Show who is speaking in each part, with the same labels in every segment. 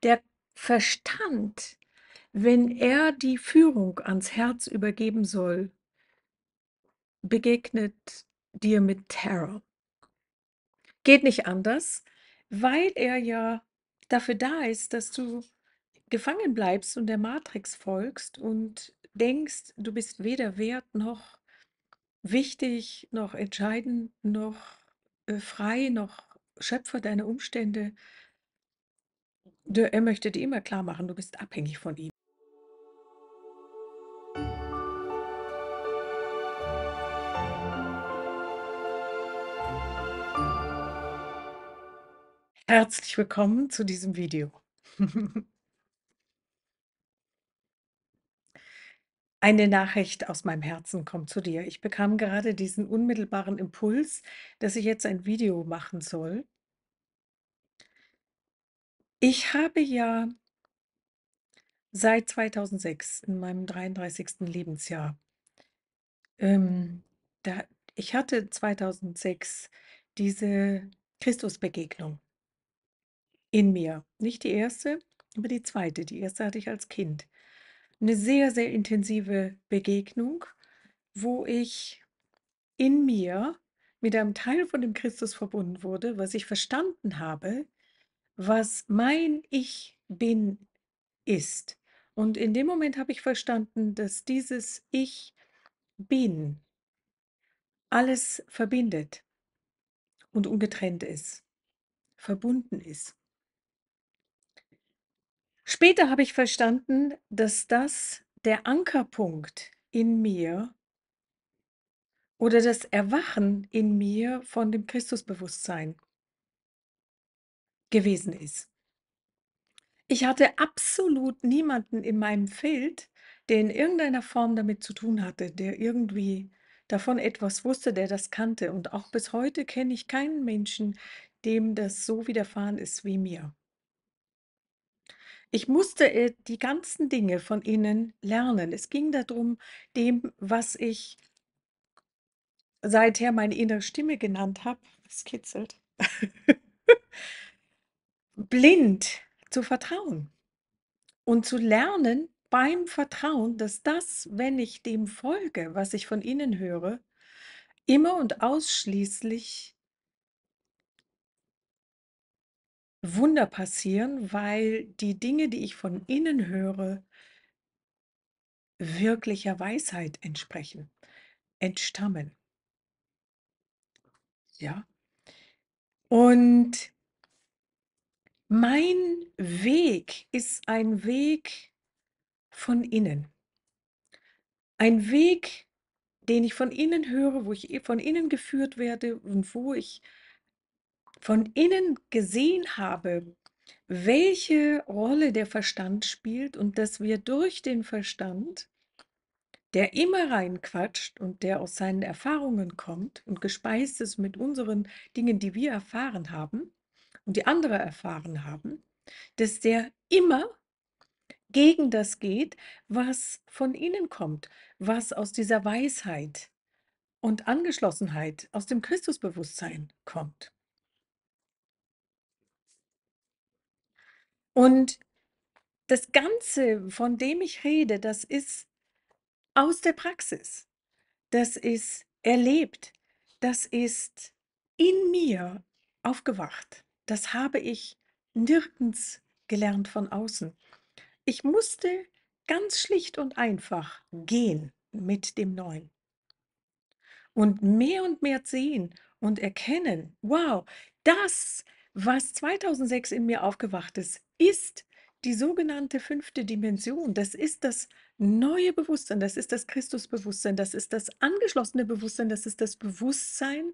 Speaker 1: Der Verstand, wenn er die Führung ans Herz übergeben soll, begegnet dir mit Terror. Geht nicht anders, weil er ja dafür da ist, dass du gefangen bleibst und der Matrix folgst und denkst, du bist weder wert noch wichtig, noch entscheidend, noch frei, noch Schöpfer deiner Umstände. Er möchte dir immer klar machen, du bist abhängig von ihm. Herzlich willkommen zu diesem Video. Eine Nachricht aus meinem Herzen kommt zu dir. Ich bekam gerade diesen unmittelbaren Impuls, dass ich jetzt ein Video machen soll. Ich habe ja seit 2006 in meinem 33. Lebensjahr, ähm, da ich hatte 2006 diese Christusbegegnung in mir. Nicht die erste, aber die zweite. Die erste hatte ich als Kind. Eine sehr, sehr intensive Begegnung, wo ich in mir mit einem Teil von dem Christus verbunden wurde, was ich verstanden habe, was mein Ich bin ist. Und in dem Moment habe ich verstanden, dass dieses Ich bin alles verbindet und ungetrennt ist, verbunden ist. Später habe ich verstanden, dass das der Ankerpunkt in mir oder das Erwachen in mir von dem Christusbewusstsein gewesen ist. Ich hatte absolut niemanden in meinem Feld, der in irgendeiner Form damit zu tun hatte, der irgendwie davon etwas wusste, der das kannte. Und auch bis heute kenne ich keinen Menschen, dem das so widerfahren ist wie mir. Ich musste die ganzen Dinge von innen lernen. Es ging darum, dem, was ich seither meine innere Stimme genannt habe, es kitzelt, blind zu vertrauen. Und zu lernen beim Vertrauen, dass das, wenn ich dem folge, was ich von innen höre, immer und ausschließlich Wunder passieren, weil die Dinge, die ich von innen höre, wirklicher Weisheit entsprechen, entstammen. Ja? Und mein Weg ist ein Weg von innen. Ein Weg, den ich von innen höre, wo ich von innen geführt werde und wo ich von innen gesehen habe, welche Rolle der Verstand spielt und dass wir durch den Verstand, der immer reinquatscht und der aus seinen Erfahrungen kommt und gespeist ist mit unseren Dingen, die wir erfahren haben und die andere erfahren haben, dass der immer gegen das geht, was von innen kommt, was aus dieser Weisheit und Angeschlossenheit aus dem Christusbewusstsein kommt. Und das Ganze, von dem ich rede, das ist aus der Praxis. Das ist erlebt. Das ist in mir aufgewacht. Das habe ich nirgends gelernt von außen. Ich musste ganz schlicht und einfach gehen mit dem Neuen und mehr sehen und erkennen, wow, das, was 2006 in mir aufgewacht ist, ist die sogenannte fünfte Dimension. Das ist das neue Bewusstsein, das ist das Christusbewusstsein, das ist das angeschlossene Bewusstsein, das ist das Bewusstsein,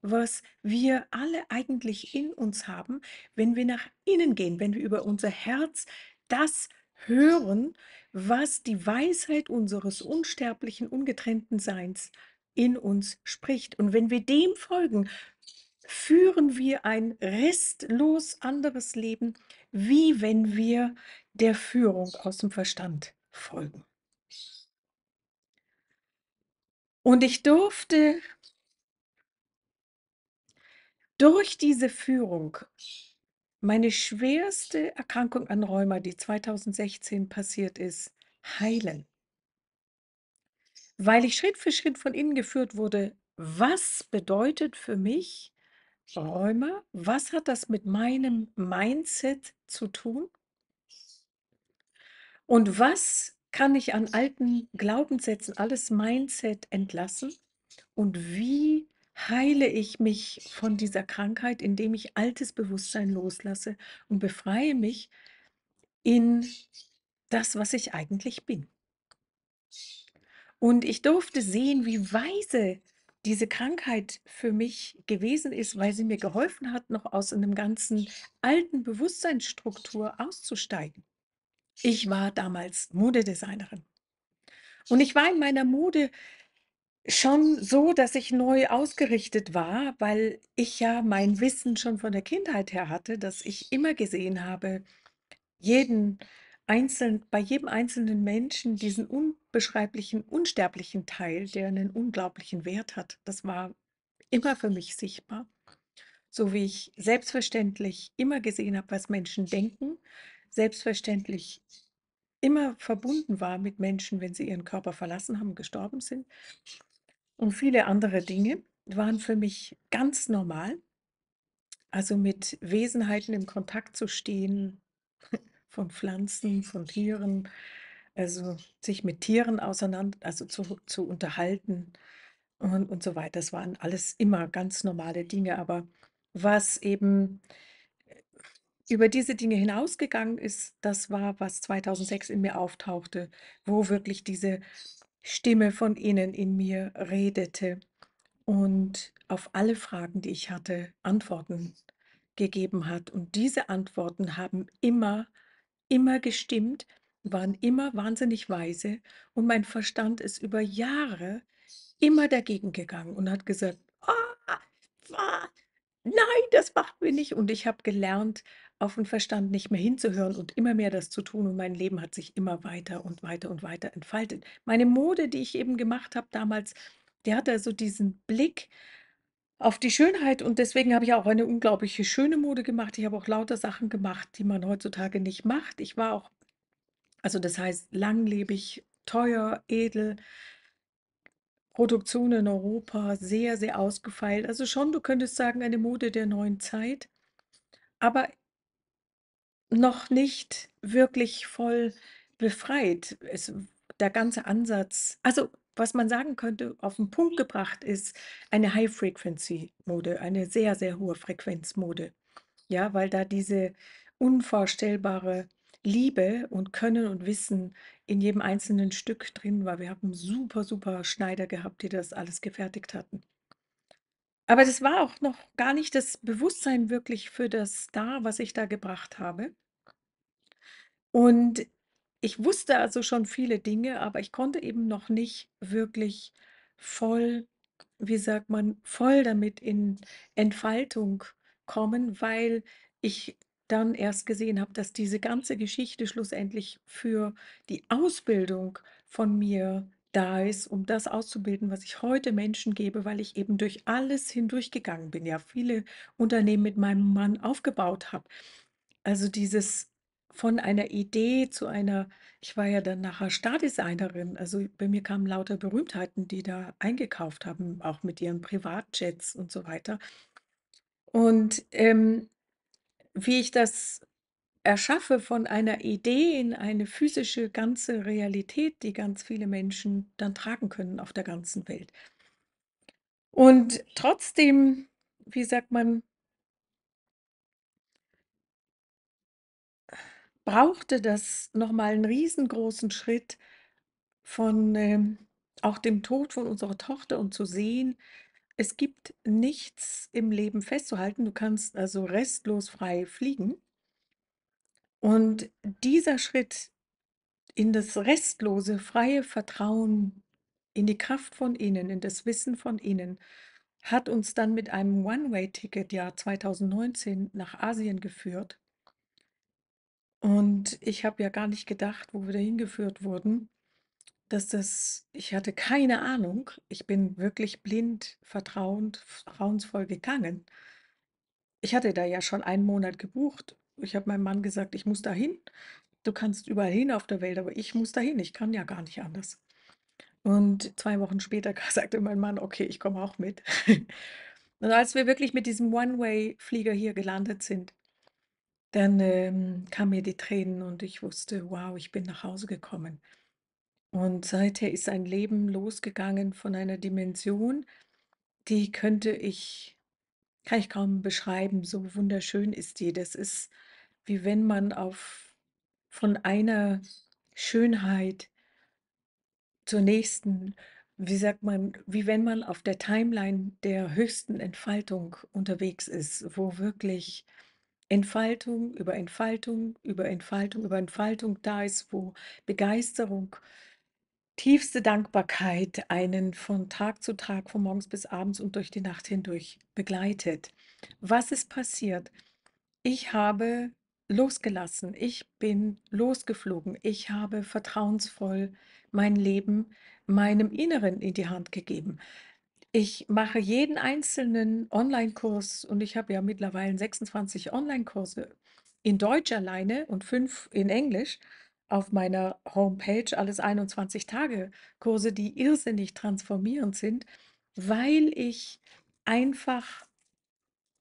Speaker 1: was wir alle eigentlich in uns haben, wenn wir nach innen gehen, wenn wir über unser Herz das hören, was die Weisheit unseres unsterblichen, ungetrennten Seins in uns spricht. Und wenn wir dem folgen, führen wir ein restlos anderes Leben, wie wenn wir der Führung aus dem Verstand folgen. Und ich durfte durch diese Führung meine schwerste Erkrankung an Rheuma, die 2016 passiert ist, heilen, weil ich Schritt für Schritt von innen geführt wurde. Was bedeutet für mich Rheuma? Was hat das mit meinem Mindset zu tun? Und was kann ich an alten Glaubenssätzen, alles Mindset entlassen? Und wie heile ich mich von dieser Krankheit, indem ich altes Bewusstsein loslasse und befreie mich in das, was ich eigentlich bin? Und ich durfte sehen, wie weise diese Krankheit für mich gewesen ist, weil sie mir geholfen hat, noch aus einem ganzen alten Bewusstseinsstruktur auszusteigen. Ich war damals Modedesignerin und ich war in meiner Mode schon so, dass ich neu ausgerichtet war, weil ich ja mein Wissen schon von der Kindheit her hatte, dass ich immer gesehen habe, jeden bei jedem einzelnen Menschen diesen unbeschreiblichen, unsterblichen Teil, der einen unglaublichen Wert hat. Das war immer für mich sichtbar. So wie ich selbstverständlich immer gesehen habe, was Menschen denken, selbstverständlich immer verbunden war mit Menschen, wenn sie ihren Körper verlassen haben, gestorben sind. Und viele andere Dinge waren für mich ganz normal. Also mit Wesenheiten im Kontakt zu stehen, von Pflanzen, von Tieren, also sich mit Tieren also zu unterhalten und so weiter. Das waren alles immer ganz normale Dinge. Aber was eben über diese Dinge hinausgegangen ist, das war, was 2006 in mir auftauchte, wo wirklich diese Stimme von innen in mir redete und auf alle Fragen, die ich hatte, Antworten gegeben hat. Und diese Antworten haben immer gestimmt, waren immer wahnsinnig weise und mein Verstand ist über Jahre immer dagegen gegangen und hat gesagt: „Ah, ah, nein, das machen wir nicht.“ Und ich habe gelernt, auf den Verstand nicht mehr hinzuhören und immer mehr das zu tun und mein Leben hat sich immer weiter und weiter und weiter entfaltet. Meine Mode, die ich eben gemacht habe damals, die hatte so diesen Blick auf die Schönheit und deswegen habe ich auch eine unglaubliche schöne Mode gemacht. Ich habe auch lauter Sachen gemacht, die man heutzutage nicht macht. Ich war auch also das heißt langlebig, teuer, edel, Produktion in Europa, sehr, sehr ausgefeilt. Also schon, du könntest sagen, eine Mode der neuen Zeit, aber noch nicht wirklich voll befreit. Der ganze Ansatz also, was man sagen könnte, auf den Punkt gebracht ist eine High-Frequency-Mode, eine sehr, sehr hohe Frequenz-Mode. Ja, weil da diese unvorstellbare Liebe und Können und Wissen in jedem einzelnen Stück drin war. Wir haben super, super Schneider gehabt, die das alles gefertigt hatten. Aber das war auch noch gar nicht das Bewusstsein wirklich für das da, was ich da gebracht habe. Und ich wusste also schon viele Dinge, aber ich konnte eben noch nicht wirklich voll, wie sagt man, voll damit in Entfaltung kommen, weil ich dann erst gesehen habe, dass diese ganze Geschichte schlussendlich für die Ausbildung von mir da ist, um das auszubilden, was ich heute Menschen gebe, weil ich eben durch alles hindurchgegangen bin, ja, viele Unternehmen mit meinem Mann aufgebaut habe. Also dieses von einer Idee zu einer ich war ja dann nachher Stardesignerin, also bei mir kamen lauter Berühmtheiten, die da eingekauft haben, auch mit ihren Privatjets und so weiter. Und, wie ich das erschaffe von einer Idee in eine physische ganze Realität, die ganz viele Menschen dann tragen können auf der ganzen Welt. Und trotzdem, wie sagt man, brauchte das noch mal 'n riesengroßen Schritt von, auch dem Tod von unserer Tochter und zu sehen, es gibt nichts im Leben festzuhalten. Du kannst also restlos frei fliegen. Und dieser Schritt in das restlose, freie Vertrauen in die Kraft von innen, in das Wissen von innen, hat uns dann mit einem One-Way-Ticket Jahr 2019 nach Asien geführt. Und ich habe ja gar nicht gedacht, wo wir da hingeführt wurden, dass das ich hatte keine Ahnung. Ich bin wirklich blind, vertrauensvoll gegangen. Ich hatte da ja schon einen Monat gebucht. Ich habe meinem Mann gesagt: „Ich muss dahin. Du kannst überall hin auf der Welt, aber ich muss dahin. Ich kann ja gar nicht anders.“ Und 2 Wochen später sagte mein Mann: „Okay, ich komme auch mit.“ Und als wir wirklich mit diesem One-Way-Flieger hier gelandet sind, dann, kamen mir die Tränen und ich wusste: „Wow, ich bin nach Hause gekommen.“ Und seither ist ein Leben losgegangen von einer Dimension, die kann ich kaum beschreiben, so wunderschön ist die. Das ist, wie wenn man von einer Schönheit zur nächsten, wie sagt man, wie wenn man auf der Timeline der höchsten Entfaltung unterwegs ist, wo wirklich Entfaltung über Entfaltung über Entfaltung über Entfaltung da ist, wo Begeisterung, tiefste Dankbarkeit einen von Tag zu Tag, von morgens bis abends und durch die Nacht hindurch begleitet. Was ist passiert? Ich habe losgelassen. Ich bin losgeflogen. Ich habe vertrauensvoll mein Leben meinem Inneren in die Hand gegeben. Ich mache jeden einzelnen Online-Kurs und ich habe ja mittlerweile 26 Online-Kurse in Deutsch alleine und 5 in Englisch auf meiner Homepage, alles 21 Tage Kurse, die irrsinnig transformierend sind, weil ich einfach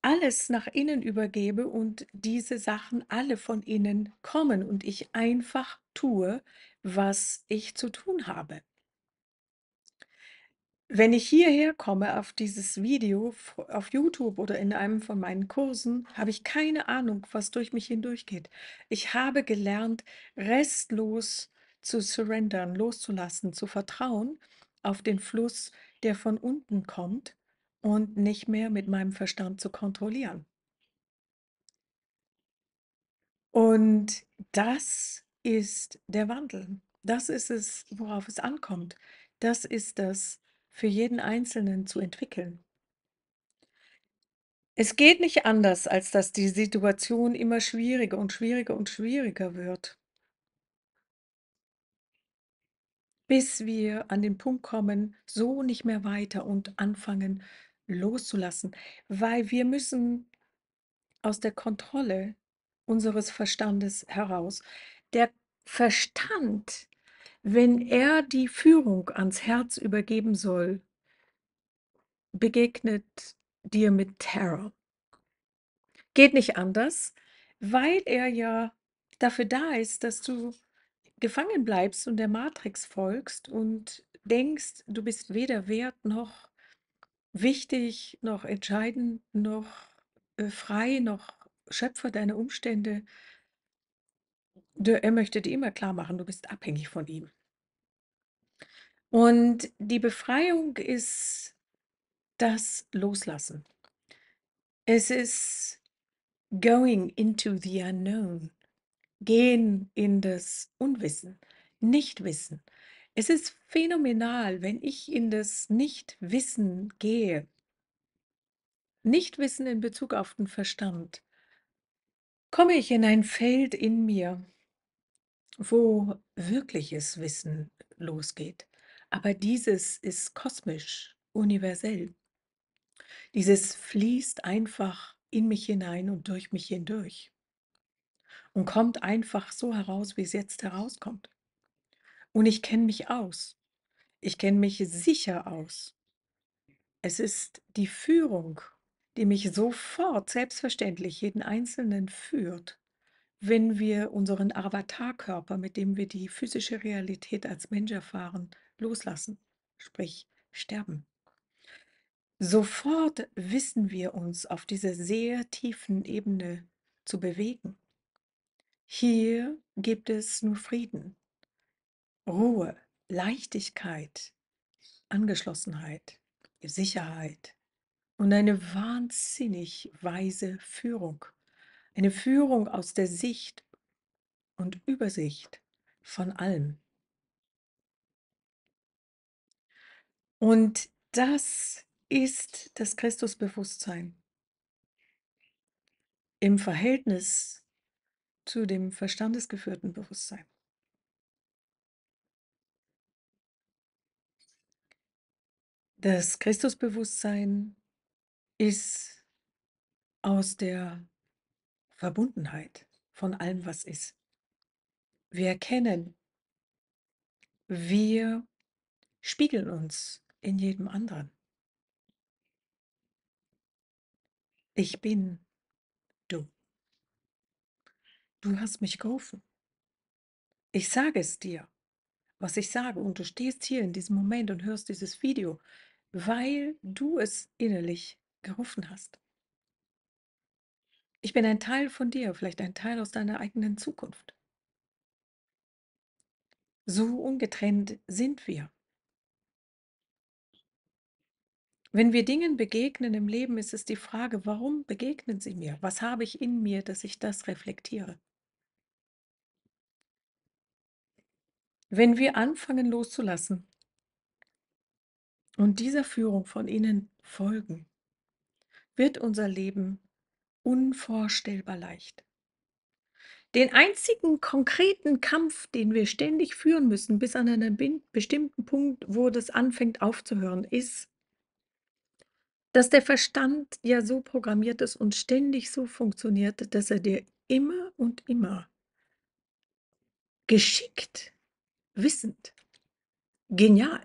Speaker 1: alles nach innen übergebe und diese Sachen alle von innen kommen und ich einfach tue, was ich zu tun habe. Wenn ich hierher komme auf dieses Video auf YouTube oder in einem von meinen Kursen, habe ich keine Ahnung, was durch mich hindurchgeht. Ich habe gelernt, restlos zu surrendern, loszulassen, zu vertrauen auf den Fluss, der von unten kommt und nicht mehr mit meinem Verstand zu kontrollieren. Und das ist der Wandel. Das ist es, worauf es ankommt. Das ist das für jeden Einzelnen zu entwickeln. Es geht nicht anders, als dass die Situation immer schwieriger und schwieriger und schwieriger wird, bis wir an den Punkt kommen, so nicht mehr weiter und anfangen loszulassen, weil wir müssen aus der Kontrolle unseres Verstandes heraus. Der Verstand, wenn er die Führung ans Herz übergeben soll, begegnet dir mit Terror. Geht nicht anders, weil er ja dafür da ist, dass du gefangen bleibst und der Matrix folgst und denkst, du bist weder wert noch wichtig, noch entscheidend, noch frei, noch Schöpfer deiner Umstände. Er möchte dir immer klar machen, du bist abhängig von ihm. Und die Befreiung ist das Loslassen. Es ist going into the unknown, gehen in das Unwissen, Nichtwissen. Es ist phänomenal, wenn ich in das Nichtwissen gehe. Nichtwissen in Bezug auf den Verstand. Komme ich in ein Feld in mir, wo wirkliches Wissen losgeht. Aber dieses ist kosmisch, universell. Dieses fließt einfach in mich hinein und durch mich hindurch und kommt einfach so heraus, wie es jetzt herauskommt. Und ich kenne mich aus. Ich kenne mich sicher aus. Es ist die Führung, die mich sofort selbstverständlich jeden Einzelnen führt, wenn wir unseren Avatarkörper, mit dem wir die physische Realität als Mensch erfahren, loslassen, sprich sterben. Sofort wissen wir uns auf dieser sehr tiefen Ebene zu bewegen. Hier gibt es nur Frieden, Ruhe, Leichtigkeit, Angeschlossenheit, Sicherheit und eine wahnsinnig weise Führung. Eine Führung aus der Sicht und Übersicht von allem. Und das ist das Christusbewusstsein im Verhältnis zu dem verstandesgeführten Bewusstsein. Das Christusbewusstsein ist aus der Verbundenheit von allem, was ist. Wir erkennen, wir spiegeln uns in jedem anderen. Ich bin du. Du hast mich gerufen. Ich sage es dir, was ich sage, und du stehst hier in diesem Moment und hörst dieses Video, weil du es innerlich gerufen hast. Ich bin ein Teil von dir, vielleicht ein Teil aus deiner eigenen Zukunft. So ungetrennt sind wir. Wenn wir Dingen begegnen im Leben, ist es die Frage, warum begegnen sie mir? Was habe ich in mir, dass ich das reflektiere? Wenn wir anfangen loszulassen und dieser Führung von innen folgen, wird unser Leben unvorstellbar leicht. Den einzigen konkreten Kampf, den wir ständig führen müssen, bis an einen bestimmten Punkt, wo das anfängt aufzuhören, ist, dass der Verstand ja so programmiert ist und ständig so funktioniert, dass er dir immer und immer geschickt, wissend, genial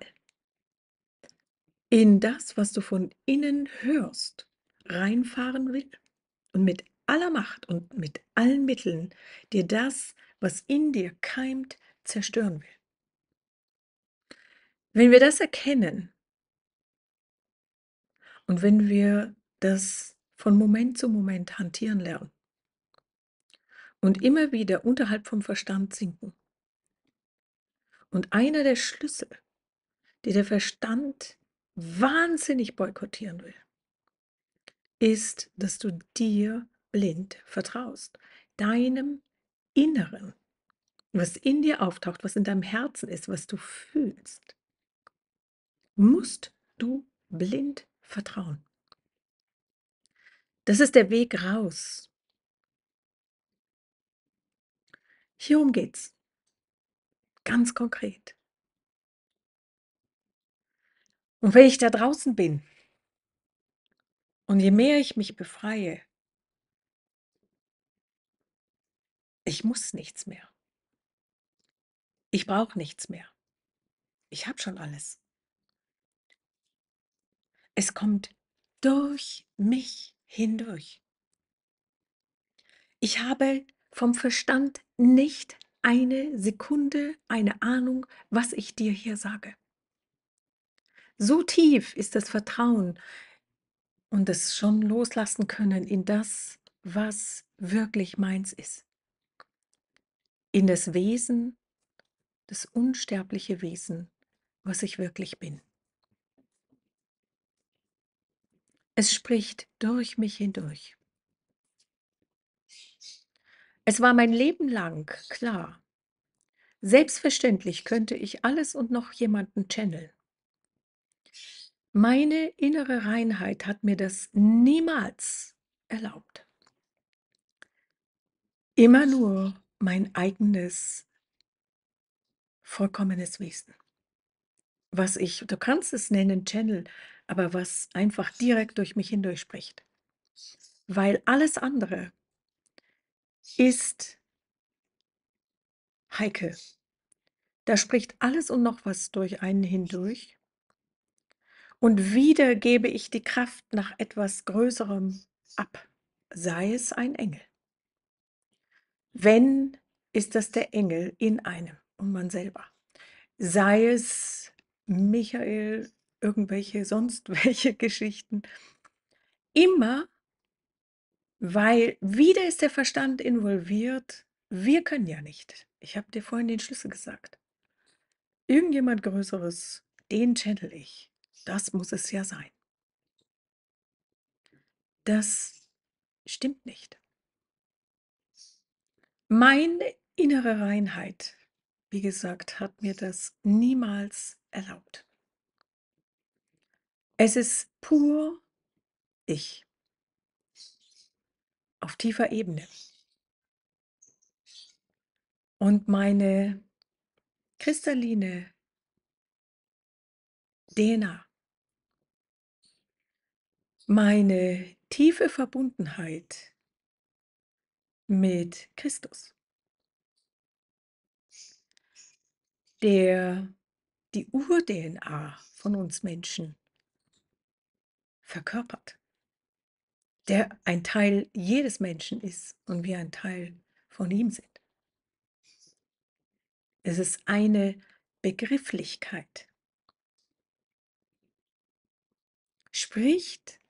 Speaker 1: in das, was du von innen hörst, reinfahren will und mit aller Macht und mit allen Mitteln dir das, was in dir keimt, zerstören will. Wenn wir das erkennen und wenn wir das von Moment zu Moment hantieren lernen und immer wieder unterhalb vom Verstand sinken, und einer der Schlüssel, die der Verstand wahnsinnig boykottieren will, ist, dass du dir blind vertraust, deinem Inneren, was in dir auftaucht, was in deinem Herzen ist, was du fühlst, musst du blind vertrauen. Das ist der Weg raus. Hierum geht's, ganz konkret. Und wenn ich da draußen bin und je mehr ich mich befreie, ich muss nichts mehr. Ich brauche nichts mehr. Ich habe schon alles. Es kommt durch mich hindurch. Ich habe vom Verstand nicht eine Sekunde eine Ahnung, was ich dir hier sage. So tief ist das Vertrauen und das schon loslassen können in das, was wirklich meins ist. In das Wesen, das unsterbliche Wesen, was ich wirklich bin. Es spricht durch mich hindurch. Es war mein Leben lang klar. Selbstverständlich könnte ich alles und noch jemanden channeln. Meine innere Reinheit hat mir das niemals erlaubt. Immer nur mein eigenes, vollkommenes Wesen. Was ich, du kannst es nennen Channel, aber was einfach direkt durch mich hindurch spricht. Weil alles andere ist heikel. Da spricht alles und noch was durch einen hindurch. Und wieder gebe ich die Kraft nach etwas Größerem ab, sei es ein Engel. Wenn, ist das der Engel in einem und man selber. Sei es Michael, irgendwelche sonst welche Geschichten. Immer, weil wieder ist der Verstand involviert. Wir können ja nicht. Ich habe dir vorhin den Schlüssel gesagt. Irgendjemand Größeres, den channel ich. Das muss es ja sein. Das stimmt nicht. Meine innere Reinheit, wie gesagt, hat mir das niemals erlaubt. Es ist pur ich, auf tiefer Ebene. Und meine kristalline DNA, meine tiefe Verbundenheit mit Christus, der die Ur-DNA von uns Menschen verkörpert, der ein Teil jedes Menschen ist und wir ein Teil von ihm sind. Es ist eine Begrifflichkeit, spricht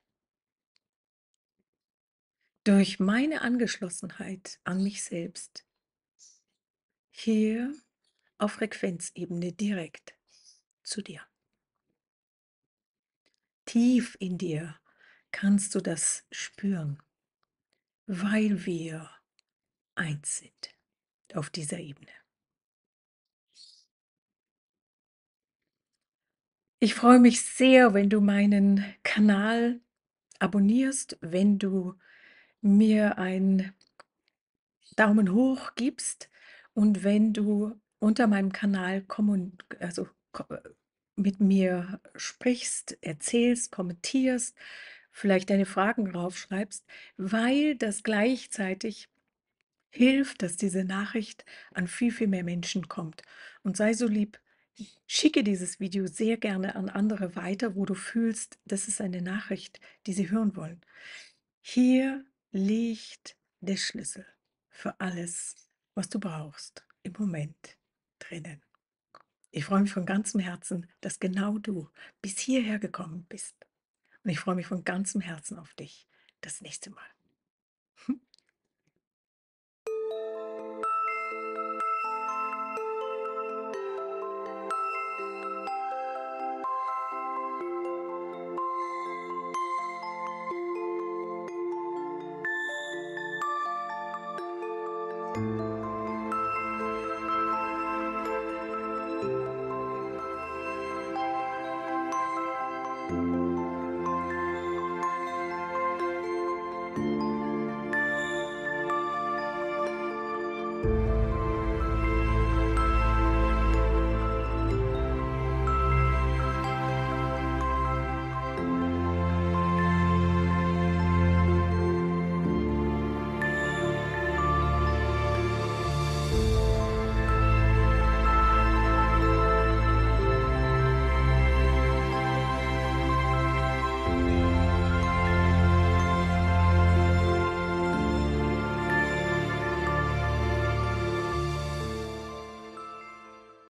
Speaker 1: durch meine Angeschlossenheit an mich selbst hier auf Frequenzebene direkt zu dir. Tief in dir kannst du das spüren, weil wir eins sind auf dieser Ebene. Ich freue mich sehr, wenn du meinen Kanal abonnierst, wenn du mir einen Daumen hoch gibst und wenn du unter meinem Kanal mit mir sprichst, erzählst, kommentierst, vielleicht deine Fragen draufschreibst, weil das gleichzeitig hilft, dass diese Nachricht an viel, viel mehr Menschen kommt. Und sei so lieb, schicke dieses Video sehr gerne an andere weiter, wo du fühlst, das ist eine Nachricht, die sie hören wollen. Hier liegt der Schlüssel für alles, was du brauchst im Moment drinnen. Ich freue mich von ganzem Herzen, dass genau du bis hierher gekommen bist. Und ich freue mich von ganzem Herzen auf dich das nächste Mal.